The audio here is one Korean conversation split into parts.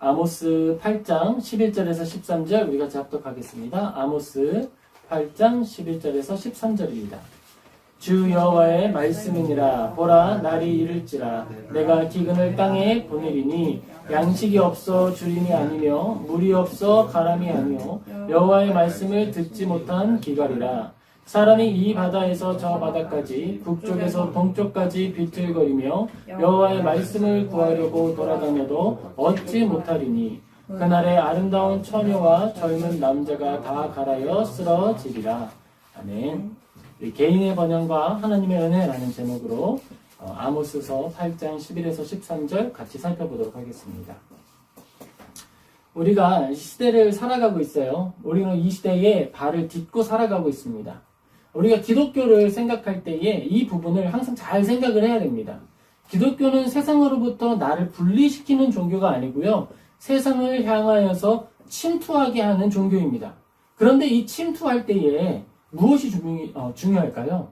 아모스 8장 11절에서 13절 우리가 합독하겠습니다. 아모스 8장 11절에서 13절입니다. 주 여호와의 말씀이니라. 보라, 날이 이를지라. 내가 기근을 땅에 보내리니 양식이 없어 주림이 아니며 물이 없어 가람이 아니요 여호와의 말씀을 듣지 못한 기갈이라. 사람이 이 바다에서 저 바다까지 북쪽에서 동쪽까지 비틀거리며 여호와의 말씀을 구하려고 돌아다녀도 얻지 못하리니 그날에 아름다운 처녀와 젊은 남자가 다 갈아여 쓰러지리라. 아멘. 개인의 번영과 하나님의 은혜라는 제목으로 아모스서 8장 11에서 13절 같이 살펴보도록 하겠습니다. 우리가 이 시대를 살아가고 있어요. 우리는 이 시대에 발을 딛고 살아가고 있습니다. 우리가 기독교를 생각할 때에 이 부분을 항상 잘 생각을 해야 됩니다. 기독교는 세상으로부터 나를 분리시키는 종교가 아니고요. 세상을 향하여서 침투하게 하는 종교입니다. 그런데 이 침투할 때에 무엇이 중요할까요?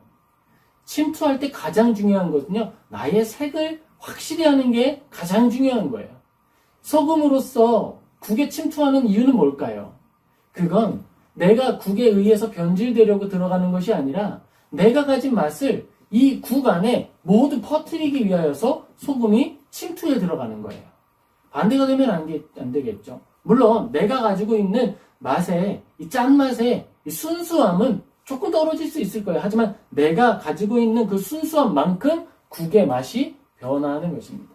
침투할 때 가장 중요한 것은요, 나의 색을 확실히 하는 게 가장 중요한 거예요. 소금으로서 국에 침투하는 이유는 뭘까요? 그건 내가 국에 의해서 변질되려고 들어가는 것이 아니라 내가 가진 맛을 이 국 안에 모두 퍼뜨리기 위하여서 소금이 침투에 들어가는 거예요. 반대가 되면 안 되겠죠. 물론 내가 가지고 있는 맛에, 이 짠맛의 이 순수함은 조금 떨어질 수 있을 거예요. 하지만 내가 가지고 있는 그 순수함만큼 국의 맛이 변화하는 것입니다.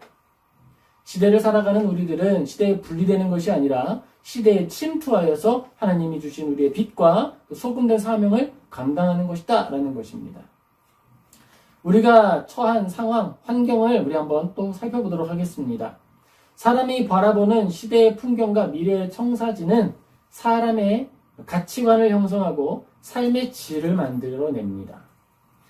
시대를 살아가는 우리들은 시대에 분리되는 것이 아니라 시대에 침투하여서 하나님이 주신 우리의 빛과 소금된 사명을 감당하는 것이다 라는 것입니다. 우리가 처한 상황, 환경을 우리 한번 또 살펴보도록 하겠습니다. 사람이 바라보는 시대의 풍경과 미래의 청사진은 사람의 가치관을 형성하고 삶의 질을 만들어냅니다.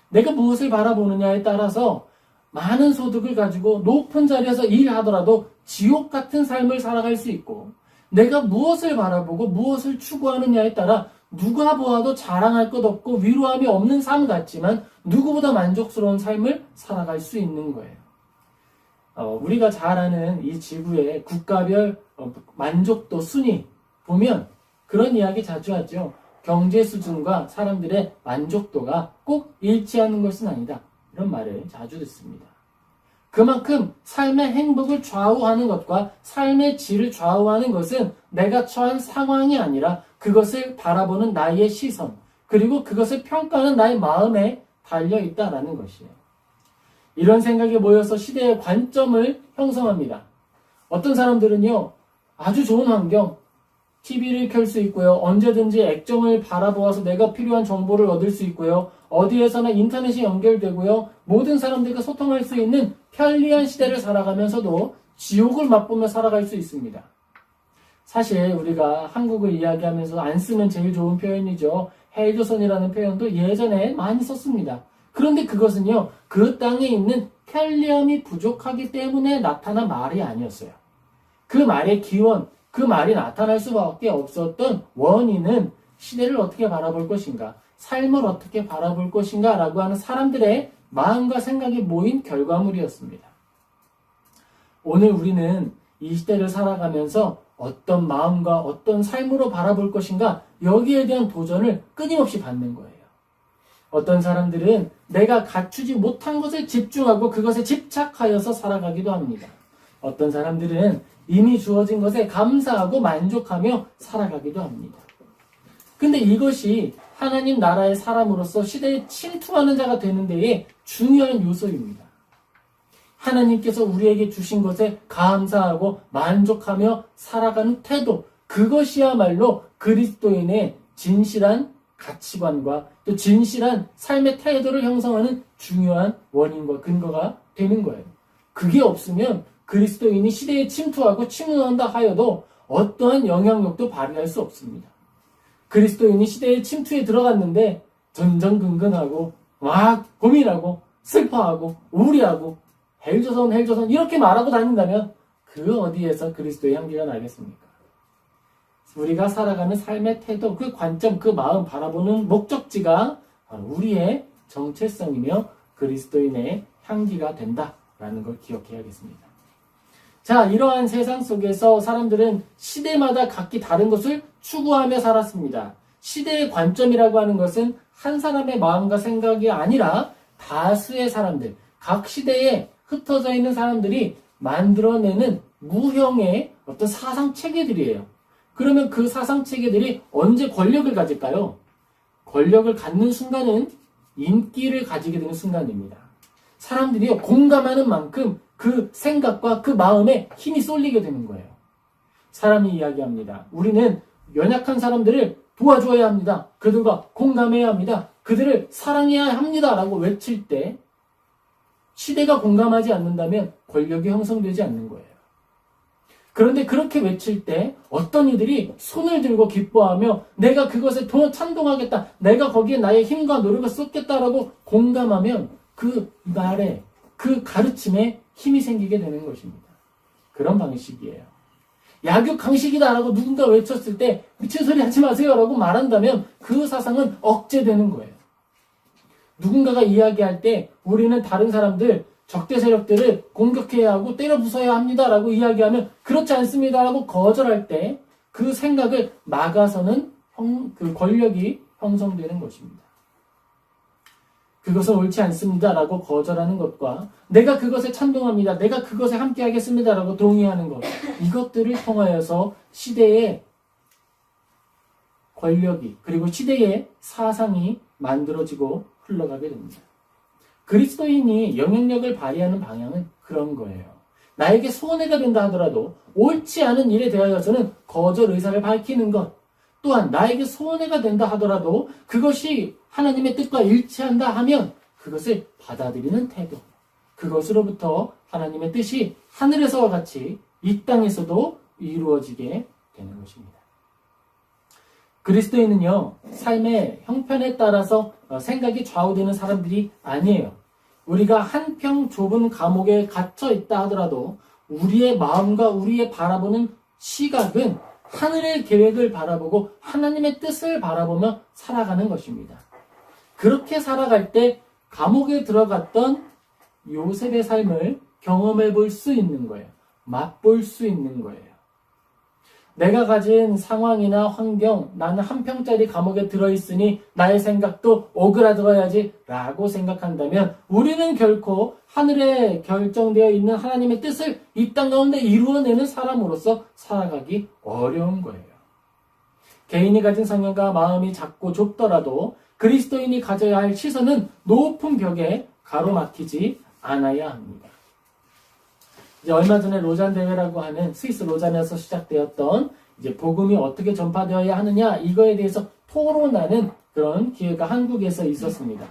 내가 무엇을 바라보느냐에 따라서 많은 소득을 가지고 높은 자리에서 일하더라도 지옥 같은 삶을 살아갈 수 있고, 내가 무엇을 바라보고 무엇을 추구하느냐에 따라 누가 보아도 자랑할 것 없고 위로함이 없는 삶 같지만 누구보다 만족스러운 삶을 살아갈 수 있는 거예요. 우리가 잘 아는 이 지구의 국가별 만족도 순위 보면 그런 이야기 자주 하죠. 경제 수준과 사람들의 만족도가 꼭 일치하는 것은 아니다. 이런 말을 자주 듣습니다. 그만큼 삶의 행복을 좌우하는 것과 삶의 질을 좌우하는 것은 내가 처한 상황이 아니라 그것을 바라보는 나의 시선, 그리고 그것을 평가하는 나의 마음에 달려있다라는 것이에요. 이런 생각이 모여서 시대의 관점을 형성합니다. 어떤 사람들은요, 아주 좋은 환경, TV를 켤 수 있고요. 언제든지 액정을 바라보아서 내가 필요한 정보를 얻을 수 있고요. 어디에서나 인터넷이 연결되고요. 모든 사람들과 소통할 수 있는 편리한 시대를 살아가면서도 지옥을 맛보며 살아갈 수 있습니다. 사실 우리가 한국을 이야기하면서 안 쓰면 제일 좋은 표현이죠. 헬조선이라는 표현도 예전에 많이 썼습니다. 그런데 그것은요, 그 땅에 있는 편리함이 부족하기 때문에 나타난 말이 아니었어요. 그 말의 기원, 그 말이 나타날 수밖에 없었던 원인은 시대를 어떻게 바라볼 것인가, 삶을 어떻게 바라볼 것인가 라고 하는 사람들의 마음과 생각이 모인 결과물이었습니다. 오늘 우리는 이 시대를 살아가면서 어떤 마음과 어떤 삶으로 바라볼 것인가, 여기에 대한 도전을 끊임없이 받는 거예요. 어떤 사람들은 내가 갖추지 못한 것에 집중하고 그것에 집착하여서 살아가기도 합니다. 어떤 사람들은 이미 주어진 것에 감사하고 만족하며 살아가기도 합니다. 근데 이것이 하나님 나라의 사람으로서 시대에 침투하는 자가 되는 데에 중요한 요소입니다. 하나님께서 우리에게 주신 것에 감사하고 만족하며 살아가는 태도, 그것이야말로 그리스도인의 진실한 가치관과 또 진실한 삶의 태도를 형성하는 중요한 원인과 근거가 되는 거예요. 그게 없으면 그리스도인이 시대에 침투하고 침투한다 하여도 어떠한 영향력도 발휘할 수 없습니다. 그리스도인이 시대의 침투에 들어갔는데 전전긍긍하고 막 고민하고 슬퍼하고 우울해하고 헬조선 이렇게 말하고 다닌다면 그 어디에서 그리스도의 향기가 나겠습니까? 우리가 살아가는 삶의 태도, 그 관점, 그 마음 바라보는 목적지가 바로 우리의 정체성이며 그리스도인의 향기가 된다라는 걸 기억해야겠습니다. 자, 이러한 세상 속에서 사람들은 시대마다 각기 다른 것을 추구하며 살았습니다. 시대의 관점이라고 하는 것은 한 사람의 마음과 생각이 아니라 다수의 사람들, 각 시대에 흩어져 있는 사람들이 만들어내는 무형의 어떤 사상 체계들이에요. 그러면 그 사상 체계들이 언제 권력을 가질까요? 권력을 갖는 순간은 인기를 가지게 되는 순간입니다. 사람들이 공감하는 만큼 그 생각과 그 마음에 힘이 쏠리게 되는 거예요. 사람이 이야기합니다. 우리는 연약한 사람들을 도와줘야 합니다. 그들과 공감해야 합니다. 그들을 사랑해야 합니다. 라고 외칠 때 시대가 공감하지 않는다면 권력이 형성되지 않는 거예요. 그런데 그렇게 외칠 때 어떤 이들이 손을 들고 기뻐하며 내가 그것에 찬동하겠다. 내가 거기에 나의 힘과 노력을 쏟겠다라고 공감하면 그 말에 그 가르침에 힘이 생기게 되는 것입니다. 그런 방식이에요. 약육강식이다라고 누군가 외쳤을 때 미친 소리 하지 마세요라고 말한다면 그 사상은 억제되는 거예요. 누군가가 이야기할 때 우리는 다른 사람들 적대 세력들을 공격해야 하고 때려 부숴야 합니다라고 이야기하면 그렇지 않습니다라고 거절할 때 그 생각을 막아서는 그 권력이 형성되는 것입니다. 그것은 옳지 않습니다라고 거절하는 것과 내가 그것에 찬동합니다. 내가 그것에 함께하겠습니다라고 동의하는 것. 이것들을 통하여서 시대의 권력이 그리고 시대의 사상이 만들어지고 흘러가게 됩니다. 그리스도인이 영향력을 발휘하는 방향은 그런 거예요. 나에게 손해가 된다 하더라도 옳지 않은 일에 대하여서는 거절 의사를 밝히는 것. 또한 나에게 손해가 된다 하더라도 그것이 하나님의 뜻과 일치한다 하면 그것을 받아들이는 태도. 그것으로부터 하나님의 뜻이 하늘에서와 같이 이 땅에서도 이루어지게 되는 것입니다. 그리스도인은요, 삶의 형편에 따라서 생각이 좌우되는 사람들이 아니에요. 우리가 한평 좁은 감옥에 갇혀 있다 하더라도 우리의 마음과 우리의 바라보는 시각은 하늘의 계획을 바라보고 하나님의 뜻을 바라보며 살아가는 것입니다. 그렇게 살아갈 때 감옥에 들어갔던 요셉의 삶을 경험해 볼 수 있는 거예요. 맛볼 수 있는 거예요. 내가 가진 상황이나 환경, 나는 한 평짜리 감옥에 들어있으니 나의 생각도 오그라들어야지 라고 생각한다면 우리는 결코 하늘에 결정되어 있는 하나님의 뜻을 이 땅 가운데 이루어내는 사람으로서 살아가기 어려운 거예요. 개인이 가진 성향과 마음이 작고 좁더라도 그리스도인이 가져야 할 시선은 높은 벽에 가로막히지 않아야 합니다. 이제 얼마 전에 로잔 대회라고 하는 스위스 로잔에서 시작되었던 이제 복음이 어떻게 전파되어야 하느냐 이거에 대해서 토론하는 그런 기회가 한국에서 있었습니다.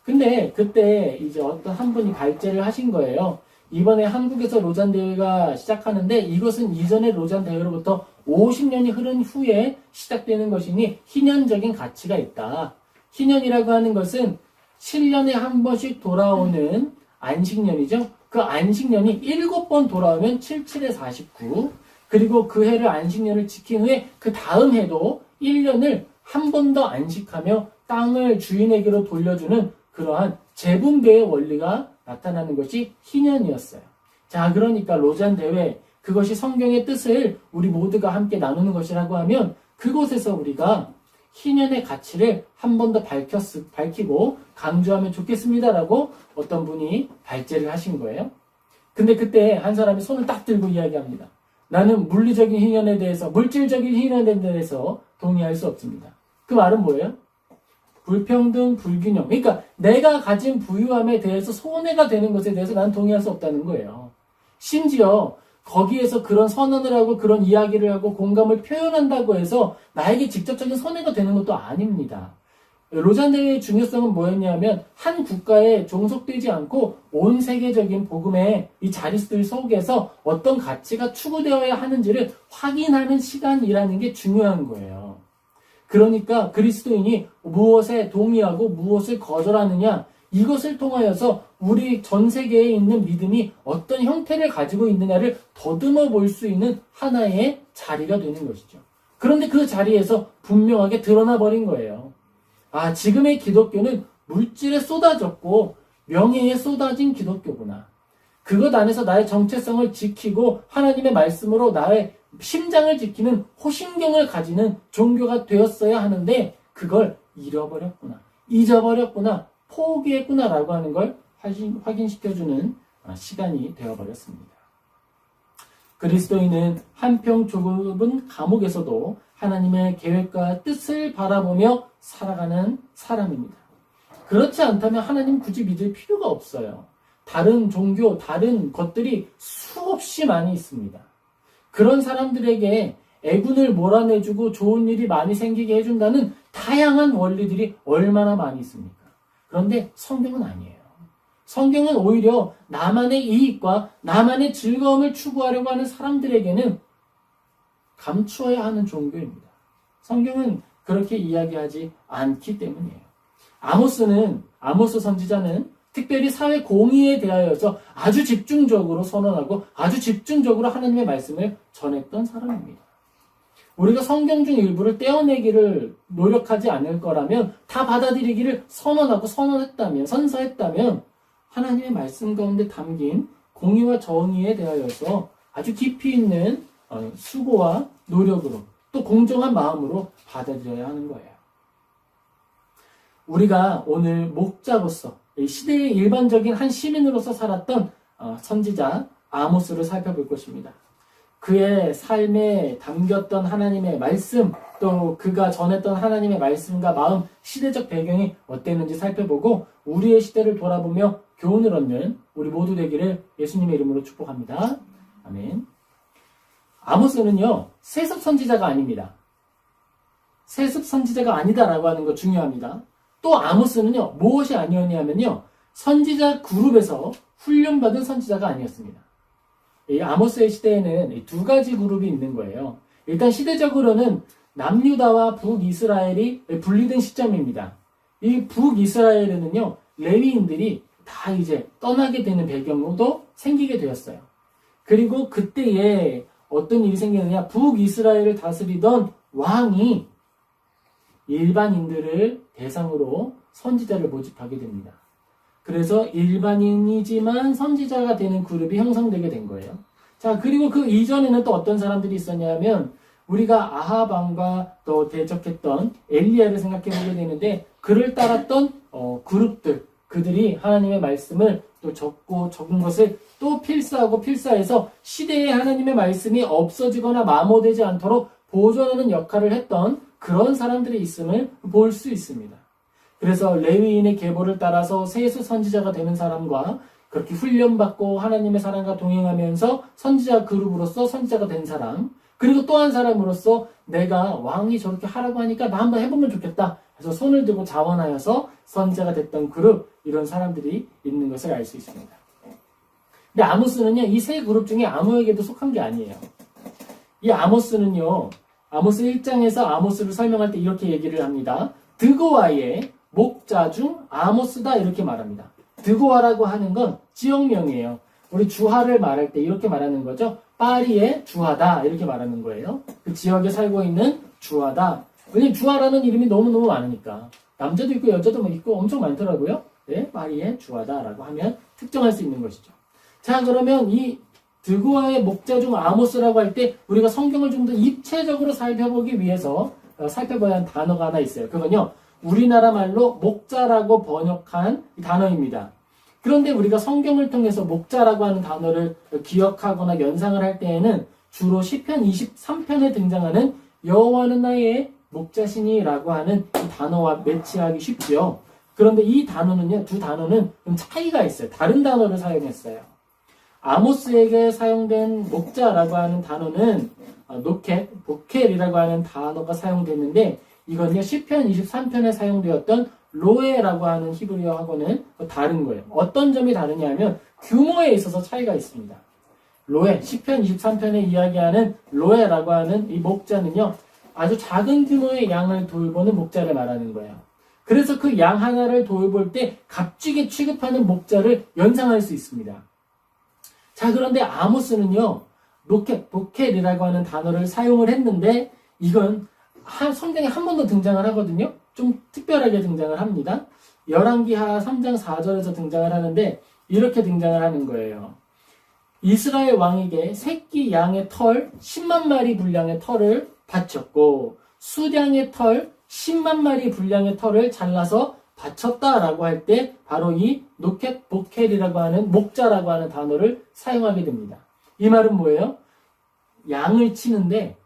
근데 그때 이제 어떤 한 분이 발제를 하신 거예요. 이번에 한국에서 로잔 대회가 시작하는데 이것은 이전의 로잔 대회로부터 50년이 흐른 후에 시작되는 것이니 희년적인 가치가 있다. 희년이라고 하는 것은 7년에 한 번씩 돌아오는 안식년이죠. 그 안식년이 7번 돌아오면 77에 49. 그리고 그 해를 안식년을 지킨 후에 그 다음 해도 1년을 한 번 더 안식하며 땅을 주인에게로 돌려주는 그러한 재분배의 원리가 나타나는 것이 희년이었어요. 자, 그러니까 로잔 대회, 그것이 성경의 뜻을 우리 모두가 함께 나누는 것이라고 하면 그곳에서 우리가 희년의 가치를 한 번 더 밝히고 강조하면 좋겠습니다라고 어떤 분이 발제를 하신 거예요. 근데 그때 한 사람이 손을 딱 들고 이야기합니다. 나는 물리적인 희년에 대해서, 물질적인 희년에 대해서 동의할 수 없습니다. 그 말은 뭐예요? 불평등, 불균형. 그러니까 내가 가진 부유함에 대해서 손해가 되는 것에 대해서 난 동의할 수 없다는 거예요. 심지어 거기에서 그런 선언을 하고 그런 이야기를 하고 공감을 표현한다고 해서 나에게 직접적인 손해가 되는 것도 아닙니다. 로잔 대회의 중요성은 뭐였냐면 한 국가에 종속되지 않고 온 세계적인 복음의 이 자리수들 속에서 어떤 가치가 추구되어야 하는지를 확인하는 시간이라는 게 중요한 거예요. 그러니까 그리스도인이 무엇에 동의하고 무엇을 거절하느냐, 이것을 통하여서 우리 전 세계에 있는 믿음이 어떤 형태를 가지고 있느냐를 더듬어 볼 수 있는 하나의 자리가 되는 것이죠. 그런데 그 자리에서 분명하게 드러나 버린 거예요. 아, 지금의 기독교는 물질에 쏟아졌고 명예에 쏟아진 기독교구나. 그것 안에서 나의 정체성을 지키고 하나님의 말씀으로 나의 심장을 지키는 호심경을 가지는 종교가 되었어야 하는데 그걸 잃어버렸구나, 잊어버렸구나, 포기했구나라고 하는 걸 확인시켜주는 시간이 되어버렸습니다. 그리스도인은 한평 좁은 감옥에서도 하나님의 계획과 뜻을 바라보며 살아가는 사람입니다. 그렇지 않다면 하나님 굳이 믿을 필요가 없어요. 다른 종교, 다른 것들이 수없이 많이 있습니다. 그런 사람들에게 애군을 몰아내주고 좋은 일이 많이 생기게 해준다는 다양한 원리들이 얼마나 많이 있습니까? 그런데 성경은 아니에요. 성경은 오히려 나만의 이익과 나만의 즐거움을 추구하려고 하는 사람들에게는 감추어야 하는 종교입니다. 성경은 그렇게 이야기하지 않기 때문이에요. 아모스 선지자는 특별히 사회 공의에 대하여서 아주 집중적으로 선언하고 아주 집중적으로 하나님의 말씀을 전했던 사람입니다. 우리가 성경 중 일부를 떼어내기를 노력하지 않을 거라면 다 받아들이기를 선서했다면 하나님의 말씀 가운데 담긴 공의와 정의에 대하여서 아주 깊이 있는 수고와 노력으로 또 공정한 마음으로 받아들여야 하는 거예요. 우리가 오늘 목자로서 시대의 일반적인 한 시민으로서 살았던 선지자 아모스를 살펴볼 것입니다. 그의 삶에 담겼던 하나님의 말씀, 또 그가 전했던 하나님의 말씀과 마음, 시대적 배경이 어땠는지 살펴보고 우리의 시대를 돌아보며 교훈을 얻는 우리 모두 되기를 예수님의 이름으로 축복합니다. 아멘. 아모스는요, 세습 선지자가 아닙니다. 세습 선지자가 아니다라고 하는 거 중요합니다. 또 아모스는요, 무엇이 아니었냐면요, 선지자 그룹에서 훈련받은 선지자가 아니었습니다. 이 아모스의 시대에는 두 가지 그룹이 있는 거예요. 일단 시대적으로는 남유다와 북이스라엘이 분리된 시점입니다. 이 북이스라엘에는요, 레위인들이 다 이제 떠나게 되는 배경으로도 생기게 되었어요. 그리고 그때에 어떤 일이 생기느냐, 북이스라엘을 다스리던 왕이 일반인들을 대상으로 선지자를 모집하게 됩니다. 그래서 일반인이지만 선지자가 되는 그룹이 형성되게 된 거예요. 자, 그리고 그 이전에는 또 어떤 사람들이 있었냐면 우리가 아합 왕과 또 대적했던 엘리야를 생각해 보게 되는데 그를 따랐던 그룹들, 그들이 하나님의 말씀을 또 적은 것을 또 필사해서 시대에 하나님의 말씀이 없어지거나 마모되지 않도록 보존하는 역할을 했던 그런 사람들이 있음을 볼 수 있습니다. 그래서 레위인의 계보를 따라서 세수 선지자가 되는 사람과 그렇게 훈련받고 하나님의 사랑과 동행하면서 선지자 그룹으로서 선지자가 된 사람, 그리고 또 한 사람으로서 내가 왕이 저렇게 하라고 하니까 나 한번 해보면 좋겠다 해서 손을 들고 자원하여서 선지자가 됐던 그룹, 이런 사람들이 있는 것을 알 수 있습니다. 근데 아모스는요, 이 세 그룹 중에 아무에게도 속한 게 아니에요. 이 아모스는요, 아모스 1장에서 아모스를 설명할 때 이렇게 얘기를 합니다. 드고아의 목자 중 아모스다, 이렇게 말합니다. 드고아라고 하는 건 지역명이에요. 우리 주하를 말할 때 이렇게 말하는 거죠. 파리의 주하다, 이렇게 말하는 거예요. 그 지역에 살고 있는 주하다. 왜냐면 주하라는 이름이 너무너무 많으니까. 남자도 있고 여자도 있고 엄청 많더라고요. 네, 파리의 주하다라고 하면 특정할 수 있는 것이죠. 자, 그러면 이 드고아의 목자 중 아모스라고 할 때 우리가 성경을 좀 더 입체적으로 살펴보기 위해서 살펴봐야 하는 단어가 하나 있어요. 그건요, 우리나라 말로 목자라고 번역한 단어입니다. 그런데 우리가 성경을 통해서 목자라고 하는 단어를 기억하거나 연상을 할 때에는 주로 시편 23편에 등장하는 여호와는 나의 목자시니라고 하는 이 단어와 매치하기 쉽죠. 그런데 이 단어는요, 두 단어는 좀 차이가 있어요. 다른 단어를 사용했어요. 아모스에게 사용된 목자라고 하는 단어는 보켈이라고 하는 단어가 사용됐는데 이건요, 시편 23편에 사용되었던 로에라고 하는 히브리어하고는 다른 거예요. 어떤 점이 다르냐면 규모에 있어서 차이가 있습니다. 로에, 시편 23편에 이야기하는 로에라고 하는 이 목자는요, 아주 작은 규모의 양을 돌보는 목자를 말하는 거예요. 그래서 그 양 하나를 돌볼 때 값지게 취급하는 목자를 연상할 수 있습니다. 자, 그런데 아모스는요, 보켈이라고 하는 단어를 사용을 했는데 이건 성경에 한 번 더 등장을 하거든요. 좀 특별하게 등장을 합니다. 열왕기하 3장 4절에서 등장을 하는데 이렇게 등장을 하는 거예요. 이스라엘 왕에게 새끼 양의 털 10만 마리 분량의 털을 바쳤고 수량의 털 10만 마리 분량의 털을 잘라서 바쳤다라고 할 때 바로 이 노켓 보켈이라고 하는 목자라고 하는 단어를 사용하게 됩니다. 이 말은 뭐예요? 양을 치는데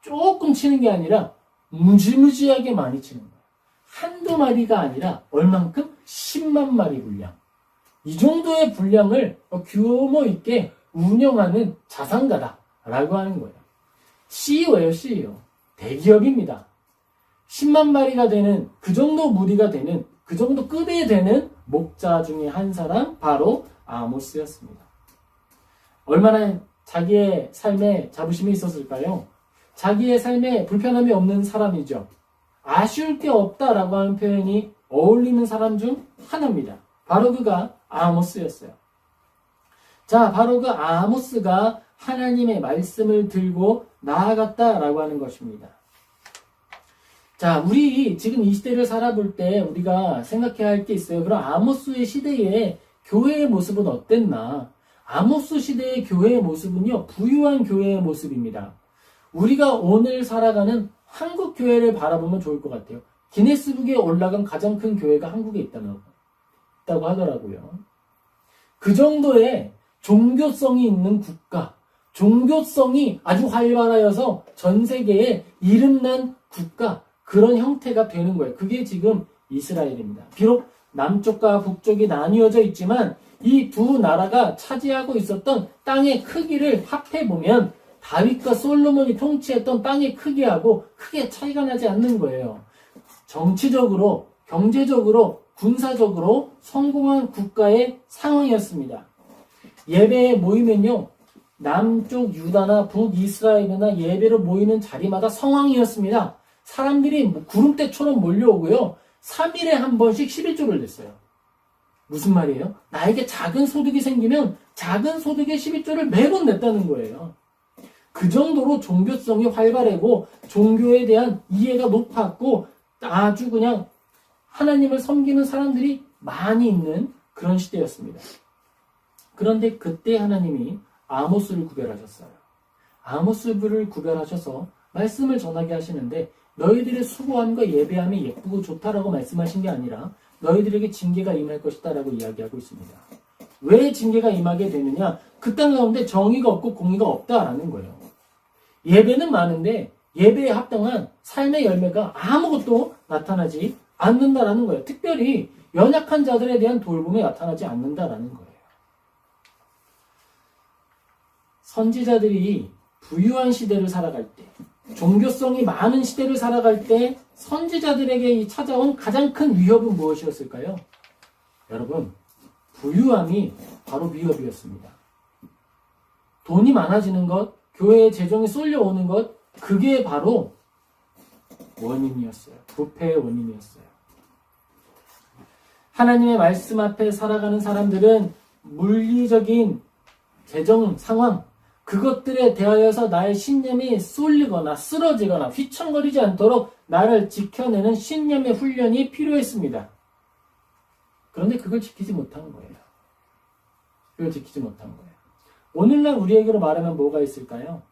조금 치는 게 아니라 무지무지하게 많이 치는 거예요. 한두 마리가 아니라 얼만큼? 10만 마리 분량. 이 정도의 분량을 규모 있게 운영하는 자산가다라고 하는 거예요. CEO예요, CEO. 대기업입니다. 10만 마리가 되는, 그 정도 무리가 되는, 그 정도 급에 되는 목자 중에 한 사람, 바로 아모스였습니다. 얼마나 자기의 삶에 자부심이 있었을까요? 자기의 삶에 불편함이 없는 사람이죠. 아쉬울 게 없다라고 하는 표현이 어울리는 사람 중 하나입니다. 바로 그가 아모스였어요. 자, 바로 그 아모스가 하나님의 말씀을 들고 나아갔다라고 하는 것입니다. 자, 우리 지금 이 시대를 살아볼 때 우리가 생각해야 할 게 있어요. 그럼 아모스의 시대에 교회의 모습은 어땠나? 아모스 시대의 교회의 모습은요, 부유한 교회의 모습입니다. 우리가 오늘 살아가는 한국 교회를 바라보면 좋을 것 같아요. 기네스북에 올라간 가장 큰 교회가 한국에 있다고 하더라고요. 그 정도의 종교성이 있는 국가, 종교성이 아주 활발하여서 전 세계에 이름난 국가, 그런 형태가 되는 거예요. 그게 지금 이스라엘입니다. 비록 남쪽과 북쪽이 나뉘어져 있지만 이 두 나라가 차지하고 있었던 땅의 크기를 합해보면 다윗과 솔로몬이 통치했던 땅의 크기하고 크게 차이가 나지 않는 거예요. 정치적으로, 경제적으로, 군사적으로 성공한 국가의 상황이었습니다. 예배에 모이면요, 남쪽 유다나 북이스라엘이나 예배로 모이는 자리마다 성황이었습니다. 사람들이 구름대처럼 몰려오고요, 3일에 한 번씩 11조를 냈어요. 무슨 말이에요? 나에게 작은 소득이 생기면 작은 소득의 11조를 매번 냈다는 거예요. 그 정도로 종교성이 활발하고 종교에 대한 이해가 높았고 아주 그냥 하나님을 섬기는 사람들이 많이 있는 그런 시대였습니다. 그런데 그때 하나님이 아모스를 구별하셨어요. 아모스를 구별하셔서 말씀을 전하게 하시는데 너희들의 수고함과 예배함이 예쁘고 좋다라고 말씀하신 게 아니라 너희들에게 징계가 임할 것이다 라고 이야기하고 있습니다. 왜 징계가 임하게 되느냐? 그 땅 가운데 정의가 없고 공의가 없다라는 거예요. 예배는 많은데 예배에 합당한 삶의 열매가 아무것도 나타나지 않는다라는 거예요. 특별히 연약한 자들에 대한 돌봄이 나타나지 않는다라는 거예요. 선지자들이 부유한 시대를 살아갈 때, 종교성이 많은 시대를 살아갈 때 선지자들에게 찾아온 가장 큰 위협은 무엇이었을까요? 여러분, 부유함이 바로 위협이었습니다. 돈이 많아지는 것, 교회의 재정이 쏠려오는 것, 그게 바로 원인이었어요. 부패의 원인이었어요. 하나님의 말씀 앞에 살아가는 사람들은 물리적인 재정 상황, 그것들에 대하여서 나의 신념이 쏠리거나 쓰러지거나 휘청거리지 않도록 나를 지켜내는 신념의 훈련이 필요했습니다. 그런데 그걸 지키지 못한 거예요. 그걸 지키지 못한 거예요. 오늘날 우리에게로 말하면 뭐가 있을까요?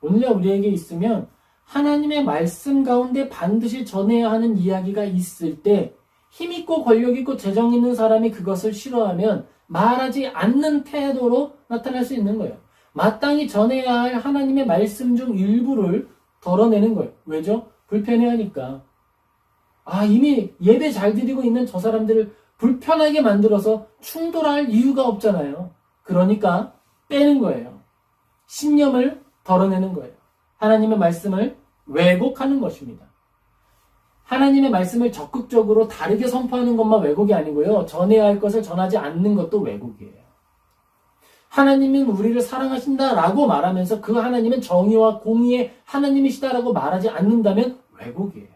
오늘날 우리에게 있으면 하나님의 말씀 가운데 반드시 전해야 하는 이야기가 있을 때 힘있고 권력있고 재정 있는 사람이 그것을 싫어하면 말하지 않는 태도로 나타날 수 있는 거예요. 마땅히 전해야 할 하나님의 말씀 중 일부를 덜어내는 거예요. 왜죠? 불편해하니까. 이미 예배 잘 드리고 있는 저 사람들을 불편하게 만들어서 충돌할 이유가 없잖아요. 그러니까 빼는 거예요. 신념을 덜어내는 거예요. 하나님의 말씀을 왜곡하는 것입니다. 하나님의 말씀을 적극적으로 다르게 선포하는 것만 왜곡이 아니고요. 전해야 할 것을 전하지 않는 것도 왜곡이에요. 하나님은 우리를 사랑하신다라고 말하면서 그 하나님은 정의와 공의의 하나님이시다라고 말하지 않는다면 왜곡이에요.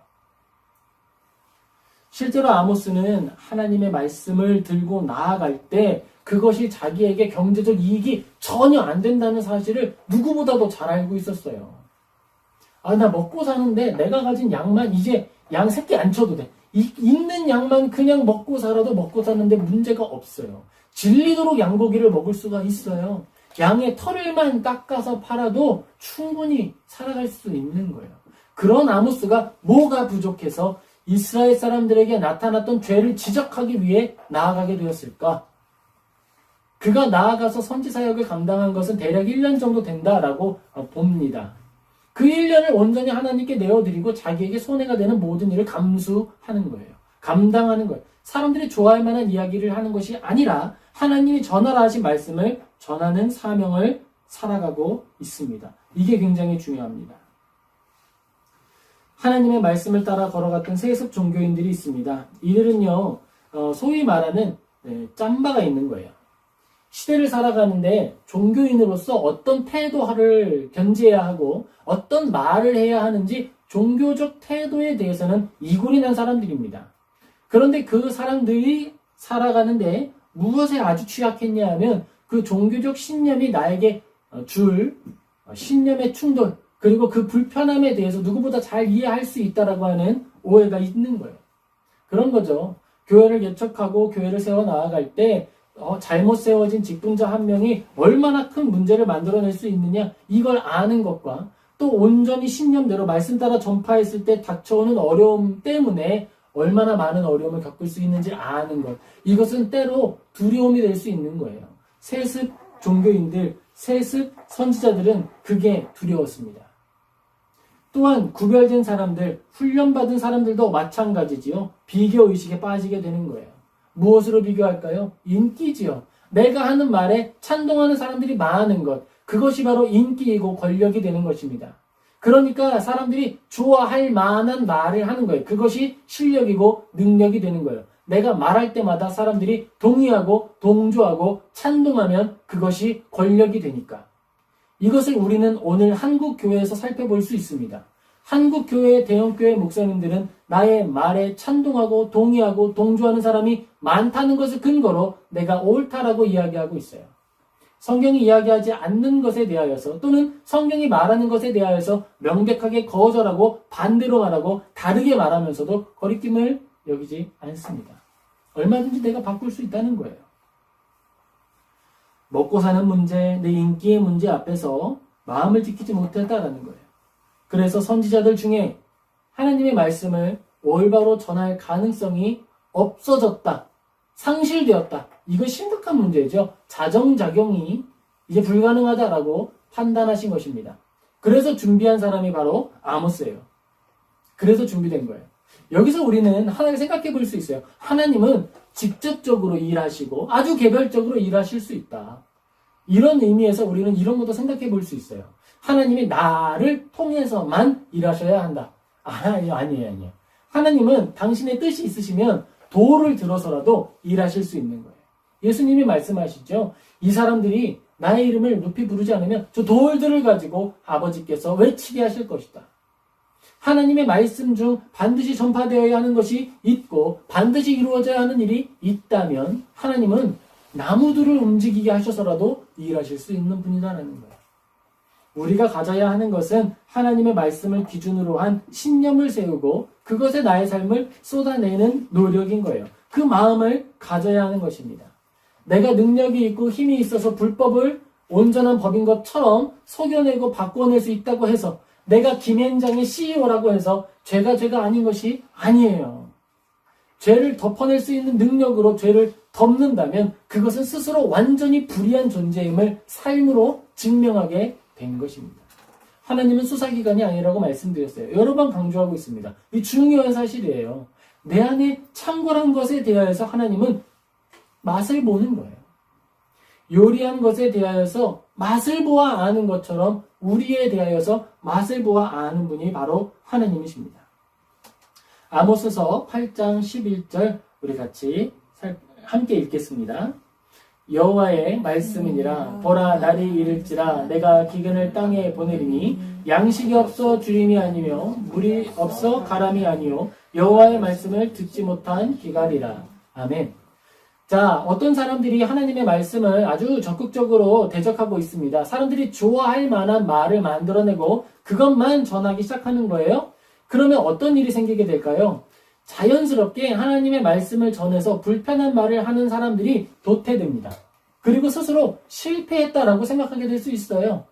실제로 아모스는 하나님의 말씀을 들고 나아갈 때 그것이 자기에게 경제적 이익이 전혀 안 된다는 사실을 누구보다도 잘 알고 있었어요. 나 먹고 사는데 내가 가진 양만 이제 양 새끼 안 쳐도 돼. 있는 양만 그냥 먹고 살아도 먹고 사는데 문제가 없어요. 질리도록 양고기를 먹을 수가 있어요. 양의 털을만 깎아서 팔아도 충분히 살아갈 수 있는 거예요. 그런 아모스가 뭐가 부족해서 이스라엘 사람들에게 나타났던 죄를 지적하기 위해 나아가게 되었을까? 그가 나아가서 선지 사역을 감당한 것은 대략 1년 정도 된다라고 봅니다. 그 1년을 온전히 하나님께 내어드리고 자기에게 손해가 되는 모든 일을 감수하는 거예요. 감당하는 거예요. 사람들이 좋아할 만한 이야기를 하는 것이 아니라 하나님이 전하라 하신 말씀을 전하는 사명을 살아가고 있습니다. 이게 굉장히 중요합니다. 하나님의 말씀을 따라 걸어갔던 세습 종교인들이 있습니다. 이들은요, 소위 말하는 짬바가 있는 거예요. 시대를 살아가는데 종교인으로서 어떤 태도를 견지해야 하고 어떤 말을 해야 하는지 종교적 태도에 대해서는 이골이 난 사람들입니다. 그런데 그 사람들이 살아가는데 무엇에 아주 취약했냐 하면 그 종교적 신념이 나에게 줄 신념의 충돌, 그리고 그 불편함에 대해서 누구보다 잘 이해할 수 있다라고 하는 오해가 있는 거예요. 그런 거죠. 교회를 개척하고 교회를 세워 나아갈 때 잘못 세워진 직분자 한 명이 얼마나 큰 문제를 만들어낼 수 있느냐, 이걸 아는 것과 또 온전히 신념대로 말씀 따라 전파했을 때 닥쳐오는 어려움 때문에 얼마나 많은 어려움을 겪을 수 있는지 아는 것, 이것은 때로 두려움이 될 수 있는 거예요. 세습 종교인들, 세습 선지자들은 그게 두려웠습니다. 또한 구별된 사람들, 훈련받은 사람들도 마찬가지지요. 비교의식에 빠지게 되는 거예요. 무엇으로 비교할까요? 인기지요. 내가 하는 말에 찬동하는 사람들이 많은 것, 그것이 바로 인기이고 권력이 되는 것입니다. 그러니까 사람들이 좋아할 만한 말을 하는 거예요. 그것이 실력이고 능력이 되는 거예요. 내가 말할 때마다 사람들이 동의하고 동조하고 찬동하면 그것이 권력이 되니까. 이것을 우리는 오늘 한국 교회에서 살펴볼 수 있습니다. 한국 교회, 대형교회 목사님들은 나의 말에 찬동하고 동의하고 동조하는 사람이 많다는 것을 근거로 내가 옳다라고 이야기하고 있어요. 성경이 이야기하지 않는 것에 대하여서 또는 성경이 말하는 것에 대하여서 명백하게 거절하고 반대로 말하고 다르게 말하면서도 거리낌을 여기지 않습니다. 얼마든지 내가 바꿀 수 있다는 거예요. 먹고 사는 문제, 내 인기의 문제 앞에서 마음을 지키지 못했다라는 거예요. 그래서 선지자들 중에 하나님의 말씀을 올바로 전할 가능성이 없어졌다, 상실되었다. 이거 심각한 문제죠. 자정작용이 이제 불가능하다라고 판단하신 것입니다. 그래서 준비한 사람이 바로 아모스예요. 그래서 준비된 거예요. 여기서 우리는 하나를 생각해 볼 수 있어요. 하나님은 직접적으로 일하시고 아주 개별적으로 일하실 수 있다. 이런 의미에서 우리는 이런 것도 생각해 볼 수 있어요. 하나님이 나를 통해서만 일하셔야 한다. 아니에요. 하나님은 당신의 뜻이 있으시면 도를 들어서라도 일하실 수 있는 거예요. 예수님이 말씀하시죠. 이 사람들이 나의 이름을 높이 부르지 않으면 저 돌들을 가지고 아버지께서 외치게 하실 것이다. 하나님의 말씀 중 반드시 전파되어야 하는 것이 있고 반드시 이루어져야 하는 일이 있다면 하나님은 나무들을 움직이게 하셔서라도 일하실 수 있는 분이다라는 거예요. 우리가 가져야 하는 것은 하나님의 말씀을 기준으로 한 신념을 세우고 그것에 나의 삶을 쏟아내는 노력인 거예요. 그 마음을 가져야 하는 것입니다. 내가 능력이 있고 힘이 있어서 불법을 온전한 법인 것처럼 속여내고 바꿔낼 수 있다고 해서 내가 김현장의 CEO라고 해서 죄가 아닌 것이 아니에요. 죄를 덮어낼 수 있는 능력으로 죄를 덮는다면 그것은 스스로 완전히 불의한 존재임을 삶으로 증명하게 된 것입니다. 하나님은 수사기관이 아니라고 말씀드렸어요. 여러 번 강조하고 있습니다. 이 중요한 사실이에요. 내 안에 창궐한 것에 대하여서 하나님은 맛을 보는 거예요. 요리한 것에 대하여서 맛을 보아 아는 것처럼 우리에 대하여서 맛을 보아 아는 분이 바로 하나님이십니다. 아모스서 8장 11절 우리 같이 함께 읽겠습니다. 여호와의 말씀이니라. 보라, 날이 이를지라. 내가 기근을 땅에 보내리니 양식이 없어 주림이 아니며 물이 없어 가람이 아니요 여호와의 말씀을 듣지 못한 기갈이라. 아멘. 자, 어떤 사람들이 하나님의 말씀을 아주 적극적으로 대적하고 있습니다. 사람들이 좋아할 만한 말을 만들어내고 그것만 전하기 시작하는 거예요. 그러면 어떤 일이 생기게 될까요? 자연스럽게 하나님의 말씀을 전해서 불편한 말을 하는 사람들이 도태됩니다. 그리고 스스로 실패했다라고 생각하게 될 수 있어요.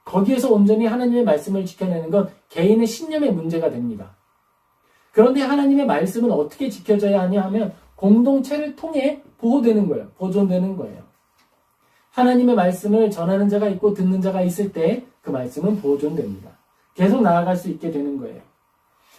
거기에서 온전히 하나님의 말씀을 지켜내는 건 개인의 신념의 문제가 됩니다. 그런데 하나님의 말씀은 어떻게 지켜져야 하냐 하면 공동체를 통해 보호되는 거예요. 보존되는 거예요. 하나님의 말씀을 전하는 자가 있고 듣는 자가 있을 때 그 말씀은 보존됩니다. 계속 나아갈 수 있게 되는 거예요.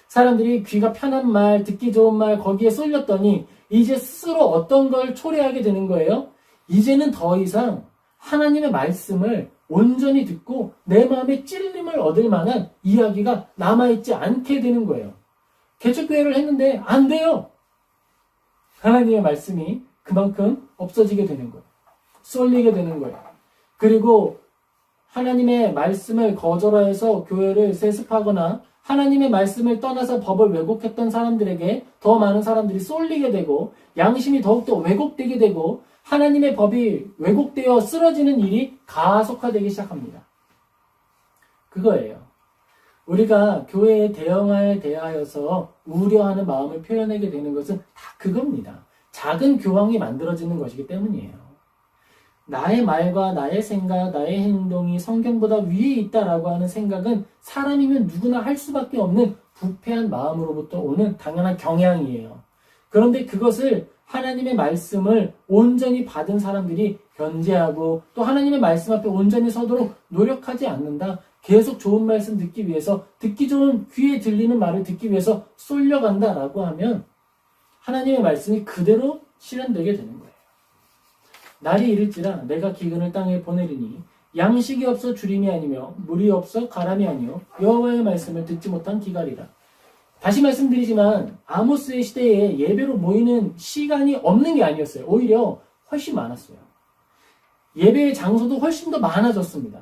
사람들이 귀가 편한 말, 듣기 좋은 말 거기에 쏠렸더니 이제 스스로 어떤 걸 초래하게 되는 거예요. 이제는 더 이상 하나님의 말씀을 온전히 듣고 내 마음에 찔림을 얻을 만한 이야기가 남아있지 않게 되는 거예요. 개척교회를 했는데 안 돼요. 하나님의 말씀이 그만큼 없어지게 되는 거예요. 쏠리게 되는 거예요. 그리고 하나님의 말씀을 거절해서 교회를 세습하거나 하나님의 말씀을 떠나서 법을 왜곡했던 사람들에게 더 많은 사람들이 쏠리게 되고 양심이 더욱더 왜곡되게 되고 하나님의 법이 왜곡되어 쓰러지는 일이 가속화되기 시작합니다. 그거예요. 우리가 교회에 대하여서 우려하는 마음을 표현하게 되는 것은 다 그겁니다. 작은 교황이 만들어지는 것이기 때문이에요. 나의 말과 나의 생각, 나의 행동이 성경보다 위에 있다라고 하는 생각은 사람이면 누구나 할 수밖에 없는 부패한 마음으로부터 오는 당연한 경향이에요. 그런데 그것을 하나님의 말씀을 온전히 받은 사람들이 견제하고 또 하나님의 말씀 앞에 온전히 서도록 노력하지 않는다. 계속 좋은 말씀 듣기 위해서 듣기 좋은 귀에 들리는 말을 듣기 위해서 쏠려간다라고 하면 하나님의 말씀이 그대로 실현되게 되는 거예요. 날이 이를지라 내가 기근을 땅에 보내리니 양식이 없어 주림이 아니며 물이 없어 가람이 아니요 여호와의 말씀을 듣지 못한 기갈이라. 다시 말씀드리지만 아모스의 시대에 예배로 모이는 시간이 없는 게 아니었어요. 오히려 훨씬 많았어요. 예배의 장소도 훨씬 더 많아졌습니다.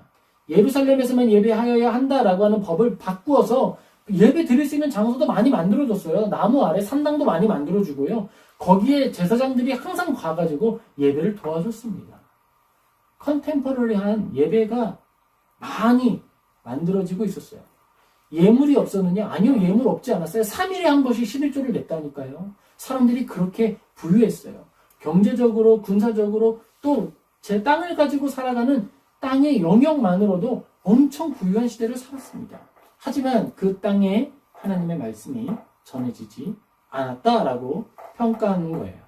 예루살렘에서만 예배하여야 한다라고 하는 법을 바꾸어서 예배 드릴 수 있는 장소도 많이 만들어줬어요. 나무 아래 산당도 많이 만들어주고요. 거기에 제사장들이 항상 가가지고 예배를 도와줬습니다. 컨템퍼러리한 예배가 많이 만들어지고 있었어요. 예물이 없었느냐? 아니요, 예물 없지 않았어요. 3일에 한 번씩 11조를 냈다니까요. 사람들이 그렇게 부유했어요. 경제적으로, 군사적으로 또 제 땅을 가지고 살아가는 땅의 영역만으로도 엄청 부유한 시대를 살았습니다. 하지만 그 땅에 하나님의 말씀이 전해지지 않았다라고 평가하는 거예요.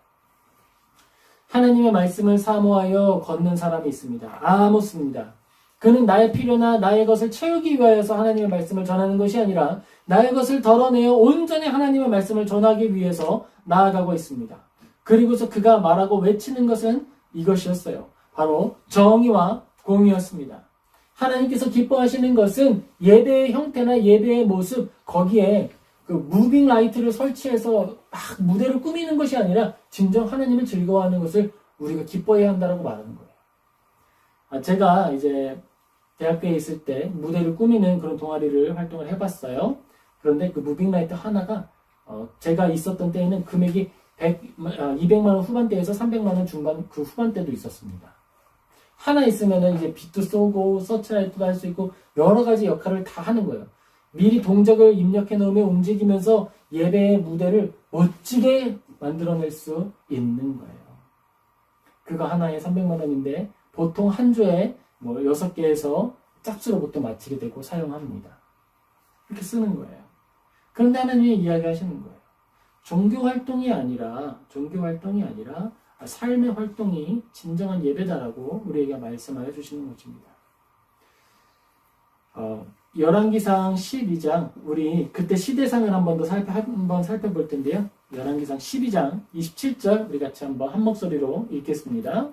하나님의 말씀을 사모하여 걷는 사람이 있습니다. 아모스입니다. 그는 나의 필요나 나의 것을 채우기 위하여서 하나님의 말씀을 전하는 것이 아니라 나의 것을 덜어내어 온전히 하나님의 말씀을 전하기 위해서 나아가고 있습니다. 그리고서 그가 말하고 외치는 것은 이것이었어요. 바로 정의와 공의였습니다. 하나님께서 기뻐하시는 것은 예배의 형태나 예배의 모습, 거기에 그 무빙 라이트를 설치해서 막 무대를 꾸미는 것이 아니라 진정 하나님을 즐거워하는 것을 우리가 기뻐해야 한다고 말하는 거예요. 제가 이제 대학교에 있을 때 무대를 꾸미는 그런 동아리를 활동을 해봤어요. 그런데 그 무빙 라이트 하나가 제가 있었던 때에는 금액이 200만 원 후반대에서 300만 원 중반 그 후반대도 있었습니다. 하나 있으면은 이제 빛도 쏘고 서치라이트도 할 수 있고 여러 가지 역할을 다 하는 거예요. 미리 동작을 입력해 놓으면 움직이면서 예배의 무대를 멋지게 만들어낼 수 있는 거예요. 그거 하나에 300만 원인데 보통 한 주에 6개에서 짝수로 보통 마치게 되고 사용합니다. 이렇게 쓰는 거예요. 그런데 하나님이 이야기하시는 거예요. 종교 활동이 아니라 삶의 활동이 진정한 예배다라고 우리에게 말씀하여 주시는 것입니다. 열왕기상 12장, 우리 그때 시대상을 한번 살펴볼 텐데요. 열왕기상 12장 27절 우리 같이 한번 한 목소리로 읽겠습니다.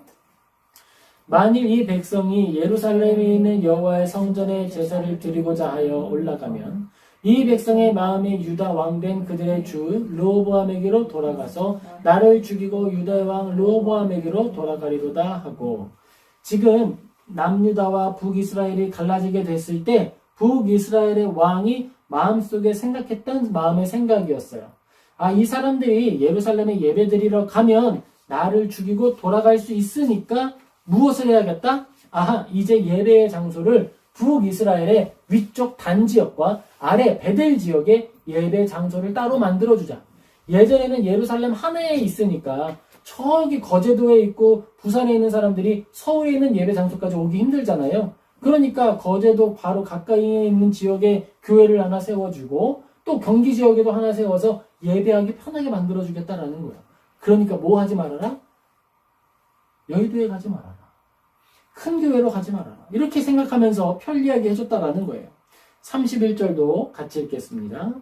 만일 이 백성이 예루살렘에 있는 여호와의 성전에 제사를 드리고자 하여 올라가면 이 백성의 마음이 유다 왕된 그들의 주 르호보암에게로 돌아가서 나를 죽이고 유다의 왕 르호보암에게로 돌아가리로다 하고, 지금 남유다와 북이스라엘이 갈라지게 됐을 때 북이스라엘의 왕이 마음속에 생각했던 마음의 생각이었어요. 이 사람들이 예루살렘에 예배드리러 가면 나를 죽이고 돌아갈 수 있으니까 무엇을 해야겠다? 이제 예배의 장소를 북이스라엘의 위쪽 단지역과 아래 베델 지역에 예배 장소를 따로 만들어주자. 예전에는 예루살렘 하나에 있으니까 저기 거제도에 있고 부산에 있는 사람들이 서울에 있는 예배 장소까지 오기 힘들잖아요. 그러니까 거제도 바로 가까이에 있는 지역에 교회를 하나 세워주고 또 경기 지역에도 하나 세워서 예배하기 편하게 만들어주겠다라는 거예요. 그러니까 뭐 하지 말아라? 여의도에 가지 말아라. 큰 교회로 가지 말아라. 이렇게 생각하면서 편리하게 해줬다라는 거예요. 31절도 같이 읽겠습니다.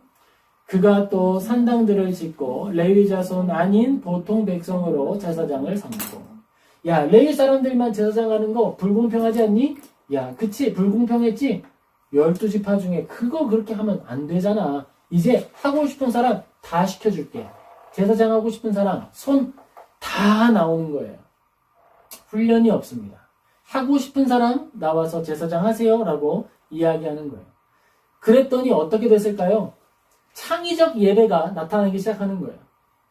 그가 또 산당들을 짓고 레위 자손 아닌 보통 백성으로 제사장을 삼고. 야, 레위 사람들만 제사장 하는 거 불공평하지 않니? 야, 그치, 불공평했지? 12지파 중에 그거 그렇게 하면 안 되잖아. 이제 하고 싶은 사람 다 시켜줄게. 제사장 하고 싶은 사람 손 다 나오는 거예요. 훈련이 없습니다. 하고 싶은 사람 나와서 제사장 하세요 라고 이야기하는 거예요. 그랬더니 어떻게 됐을까요? 창의적 예배가 나타나기 시작하는 거예요.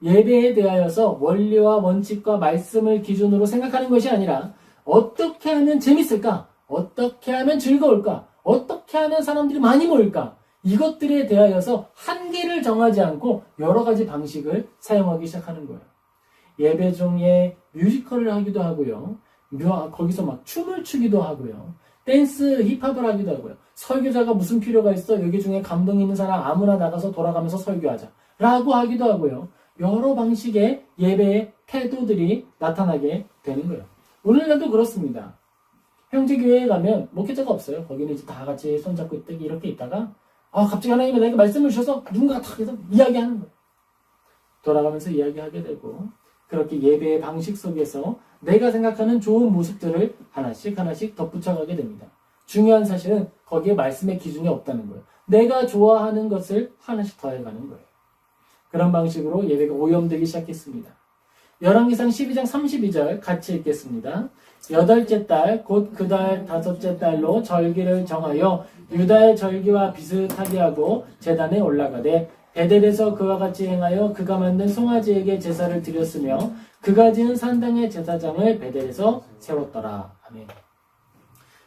예배에 대하여서 원리와 원칙과 말씀을 기준으로 생각하는 것이 아니라 어떻게 하면 재밌을까? 어떻게 하면 즐거울까? 어떻게 하면 사람들이 많이 모일까? 이것들에 대하여서 한계를 정하지 않고 여러 가지 방식을 사용하기 시작하는 거예요. 예배 중에 뮤지컬을 하기도 하고요. 거기서 막 춤을 추기도 하고요. 댄스, 힙합을 하기도 하고요. 설교자가 무슨 필요가 있어? 여기 중에 감동 있는 사람 아무나 나가서 돌아가면서 설교하자. 라고 하기도 하고요. 여러 방식의 예배의 태도들이 나타나게 되는 거예요. 오늘날도 그렇습니다. 형제교회에 가면 목회자가 없어요. 거기는 이제 다 같이 손잡고 이렇게 있다가 갑자기 하나님이 나에게 말씀을 주셔서 누군가가 탁 해서 이야기하는 거예요. 돌아가면서 이야기하게 되고 그렇게 예배의 방식 속에서 내가 생각하는 좋은 모습들을 하나씩 덧붙여가게 됩니다. 중요한 사실은 거기에 말씀의 기준이 없다는 거예요. 내가 좋아하는 것을 하나씩 더해가는 거예요. 그런 방식으로 예배가 오염되기 시작했습니다. 열왕기상 12장 32절 같이 읽겠습니다. 8째 달 곧 그 달 5째 달로 절기를 정하여 유다의 절기와 비슷하게 하고 제단에 올라가되 베델에서 그와 같이 행하여 그가 만든 송아지에게 제사를 드렸으며 그가 지은 산당의 제사장을 베델에서 세웠더라. 아멘.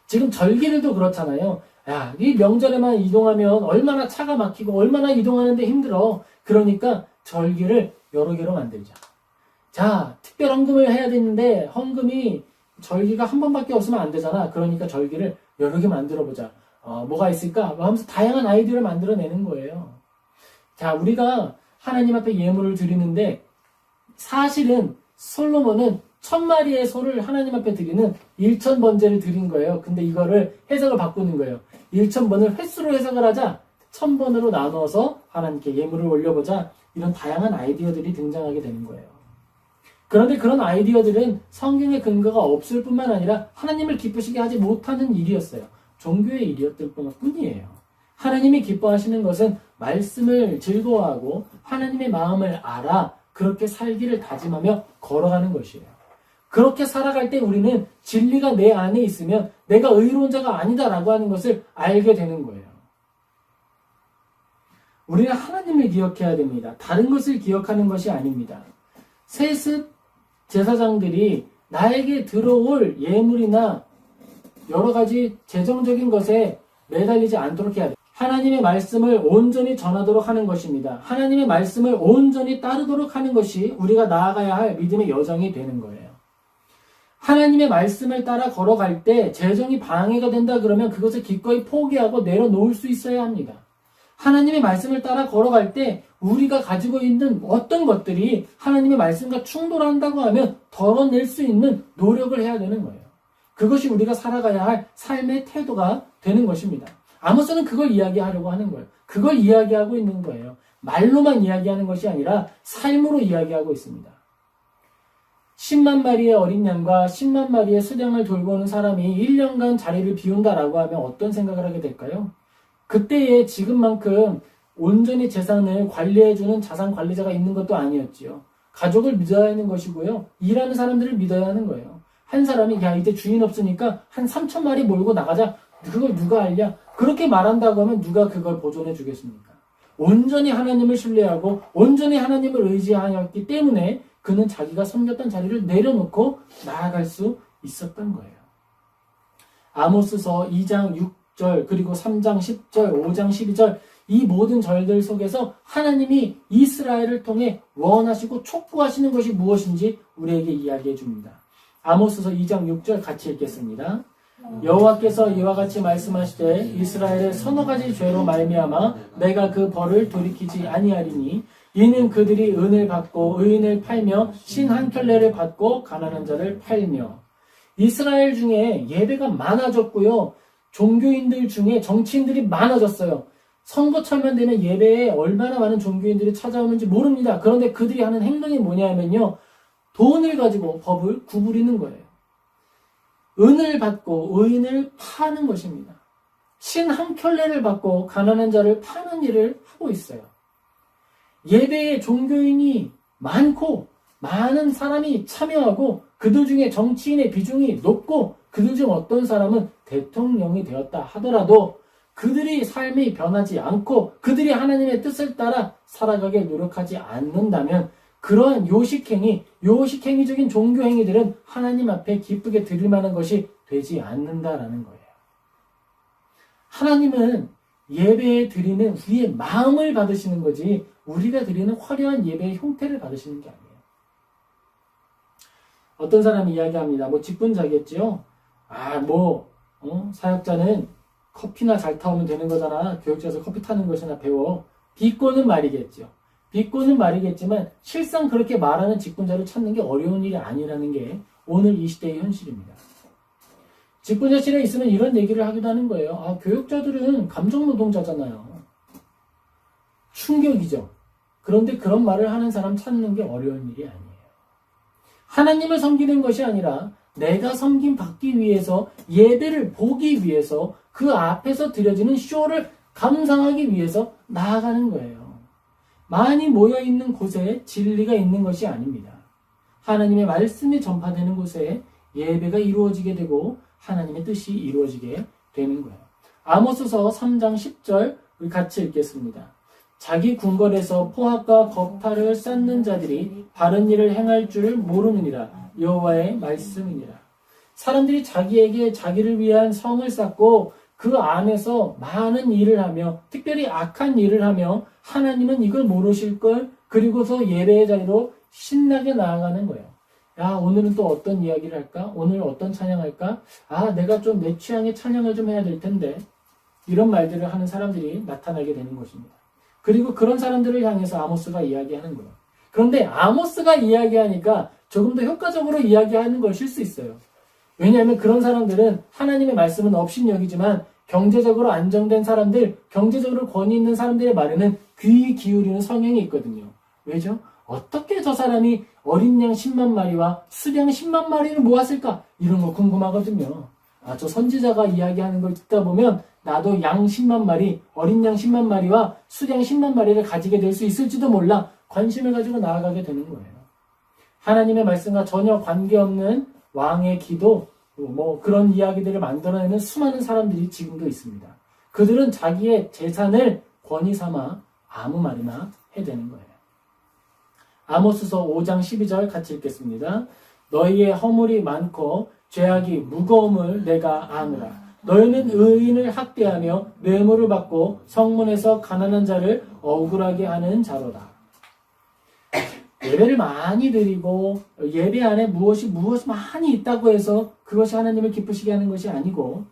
지금 절기들도 그렇잖아요. 야, 이 명절에만 이동하면 얼마나 차가 막히고 얼마나 이동하는데 힘들어. 그러니까 절기를 여러 개로 만들자. 자, 특별 헌금을 해야 되는데 헌금이 절기가 한 번밖에 없으면 안 되잖아. 그러니까 절기를 여러 개 만들어보자. 뭐가 있을까? 하면서 다양한 아이디어를 만들어내는 거예요. 자, 우리가 하나님 앞에 예물을 드리는데 사실은 솔로몬은 1000마리의 소를 하나님 앞에 드리는 1000번제를 드린 거예요. 근데 이거를 해석을 바꾸는 거예요. 1000번을 횟수로 해석을 하자 1000번으로 나눠서 하나님께 예물을 올려보자. 이런 다양한 아이디어들이 등장하게 되는 거예요. 그런데 그런 아이디어들은 성경의 근거가 없을 뿐만 아니라 하나님을 기쁘시게 하지 못하는 일이었어요. 종교의 일이었을 뿐이에요. 하나님이 기뻐하시는 것은 말씀을 즐거워하고 하나님의 마음을 알아 그렇게 살기를 다짐하며 걸어가는 것이에요. 그렇게 살아갈 때 우리는 진리가 내 안에 있으면 내가 의로운 자가 아니다라고 하는 것을 알게 되는 거예요. 우리는 하나님을 기억해야 됩니다. 다른 것을 기억하는 것이 아닙니다. 세습 제사장들이 나에게 들어올 예물이나 여러 가지 재정적인 것에 매달리지 않도록 해야 돼요. 하나님의 말씀을 온전히 전하도록 하는 것입니다. 하나님의 말씀을 온전히 따르도록 하는 것이 우리가 나아가야 할 믿음의 여정이 되는 거예요. 하나님의 말씀을 따라 걸어갈 때 재정이 방해가 된다 그러면 그것을 기꺼이 포기하고 내려놓을 수 있어야 합니다. 하나님의 말씀을 따라 걸어갈 때 우리가 가지고 있는 어떤 것들이 하나님의 말씀과 충돌한다고 하면 덜어낼 수 있는 노력을 해야 되는 거예요. 그것이 우리가 살아가야 할 삶의 태도가 되는 것입니다. 아모스는 그걸 이야기하려고 하는 거예요. 그걸 이야기하고 있는 거예요. 말로만 이야기하는 것이 아니라 삶으로 이야기하고 있습니다. 10만 마리의 어린 양과 10만 마리의 수량을 돌보는 사람이 1년간 자리를 비운다라고 하면 어떤 생각을 하게 될까요? 그때에 지금만큼 온전히 재산을 관리해주는 자산 관리자가 있는 것도 아니었지요. 가족을 믿어야 하는 것이고요. 일하는 사람들을 믿어야 하는 거예요. 한 사람이 야 이제 주인 없으니까 한 3,000마리 몰고 나가자. 그걸 누가 알냐? 그렇게 말한다고 하면 누가 그걸 보존해 주겠습니까? 온전히 하나님을 신뢰하고 온전히 하나님을 의지하였기 때문에 그는 자기가 섬겼던 자리를 내려놓고 나아갈 수 있었던 거예요. 아모스서 2장 6절 그리고 3장 10절 5장 12절 이 모든 절들 속에서 하나님이 이스라엘을 통해 원하시고 촉구하시는 것이 무엇인지 우리에게 이야기해 줍니다. 아모스서 2장 6절 같이 읽겠습니다. 여호와께서 이와 같이 말씀하시되 이스라엘의 서너 가지 죄로 말미암아 내가 그 벌을 돌이키지 아니하리니 이는 그들이 은을 받고 의인을 팔며 신 한 켤레를 받고 가난한 자를 팔며. 이스라엘 중에 예배가 많아졌고요. 종교인들 중에 정치인들이 많아졌어요. 선거철만 되면 예배에 얼마나 많은 종교인들이 찾아오는지 모릅니다. 그런데 그들이 하는 행동이 뭐냐면요. 돈을 가지고 법을 구부리는 거예요. 은을 받고 의인을 파는 것입니다. 신 한 켤레를 받고 가난한 자를 파는 일을 하고 있어요. 예배에 종교인이 많고 많은 사람이 참여하고 그들 중에 정치인의 비중이 높고 그들 중 어떤 사람은 대통령이 되었다 하더라도 그들이 삶이 변하지 않고 그들이 하나님의 뜻을 따라 살아가게 노력하지 않는다면 그러한 요식행위적인 종교행위들은 하나님 앞에 기쁘게 드릴 만한 것이 되지 않는다라는 거예요. 하나님은 예배에 드리는 우리의 마음을 받으시는 거지 우리가 드리는 화려한 예배의 형태를 받으시는 게 아니에요. 어떤 사람이 이야기합니다. 직분자겠죠? 사역자는 커피나 잘 타오면 되는 거잖아. 교육자에서 커피 타는 것이나 배워. 비꼬는 말이겠죠. 비꼬는 말이겠지만 실상 그렇게 말하는 직분자를 찾는 게 어려운 일이 아니라는 게 오늘 이 시대의 현실입니다. 직분자실에 있으면 이런 얘기를 하기도 하는 거예요. 교육자들은 감정노동자잖아요. 충격이죠. 그런데 그런 말을 하는 사람 찾는 게 어려운 일이 아니에요. 하나님을 섬기는 것이 아니라 내가 섬김 받기 위해서 예배를 보기 위해서 그 앞에서 드려지는 쇼를 감상하기 위해서 나아가는 거예요. 많이 모여있는 곳에 진리가 있는 것이 아닙니다. 하나님의 말씀이 전파되는 곳에 예배가 이루어지게 되고 하나님의 뜻이 이루어지게 되는 거예요. 아모스서 3장 10절 우리 같이 읽겠습니다. 자기 궁궐에서 포악과 겁탈을 쌓는 자들이 바른 일을 행할 줄 모르느니라. 여호와의 말씀이니라. 사람들이 자기에게 자기를 위한 성을 쌓고 그 안에서 많은 일을 하며 특별히 악한 일을 하며 하나님은 이걸 모르실걸 그리고서 예배의 자리로 신나게 나아가는 거예요. 오늘은 또 어떤 이야기를 할까? 오늘 어떤 찬양할까? 내가 좀 내 취향의 찬양을 좀 해야 될 텐데 이런 말들을 하는 사람들이 나타나게 되는 것입니다. 그리고 그런 사람들을 향해서 아모스가 이야기하는 거예요. 그런데 아모스가 이야기하니까 조금 더 효과적으로 이야기하는 것일 수 있어요. 왜냐하면 그런 사람들은 하나님의 말씀은 업신여기지만 경제적으로 안정된 사람들, 경제적으로 권위 있는 사람들의 말에는 귀 기울이는 성향이 있거든요. 왜죠? 어떻게 저 사람이 어린 양 10만 마리와 수량 10만 마리를 모았을까? 이런 거 궁금하거든요. 저 선지자가 이야기하는 걸 듣다 보면 나도 양 10만 마리, 어린 양 10만 마리와 수량 10만 마리를 가지게 될 수 있을지도 몰라 관심을 가지고 나아가게 되는 거예요. 하나님의 말씀과 전혀 관계없는 왕의 기도, 그런 이야기들을 만들어내는 수많은 사람들이 지금도 있습니다. 그들은 자기의 재산을 권위 삼아 아무 말이나 해대는 거예요. 아모스서 5장 12절 같이 읽겠습니다. 너희의 허물이 많고 죄악이 무거움을 내가 아노라. 너희는 의인을 학대하며 뇌물을 받고 성문에서 가난한 자를 억울하게 하는 자로다. 예배를 많이 드리고 예배 안에 무엇이 많이 있다고 해서 그것이 하나님을 기쁘시게 하는 것이 아니고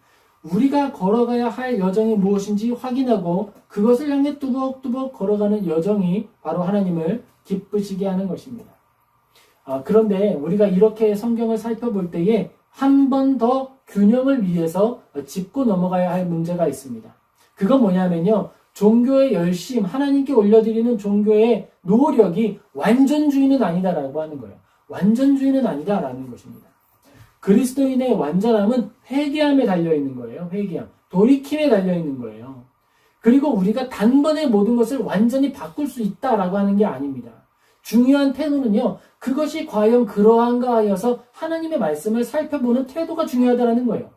우리가 걸어가야 할 여정이 무엇인지 확인하고 그것을 향해 뚜벅뚜벅 걸어가는 여정이 바로 하나님을 기쁘시게 하는 것입니다. 그런데 우리가 이렇게 성경을 살펴볼 때에 한 번 더 균형을 위해서 짚고 넘어가야 할 문제가 있습니다. 그건 뭐냐면요. 종교의 열심, 하나님께 올려드리는 종교의 노력이 완전주의는 아니다라고 하는 거예요. 완전주의는 아니다라는 것입니다. 그리스도인의 완전함은 회개함에 달려있는 거예요. 회개함. 돌이킴에 달려있는 거예요. 그리고 우리가 단번에 모든 것을 완전히 바꿀 수 있다라고 하는 게 아닙니다. 중요한 태도는요. 그것이 과연 그러한가 하여서 하나님의 말씀을 살펴보는 태도가 중요하다는 거예요.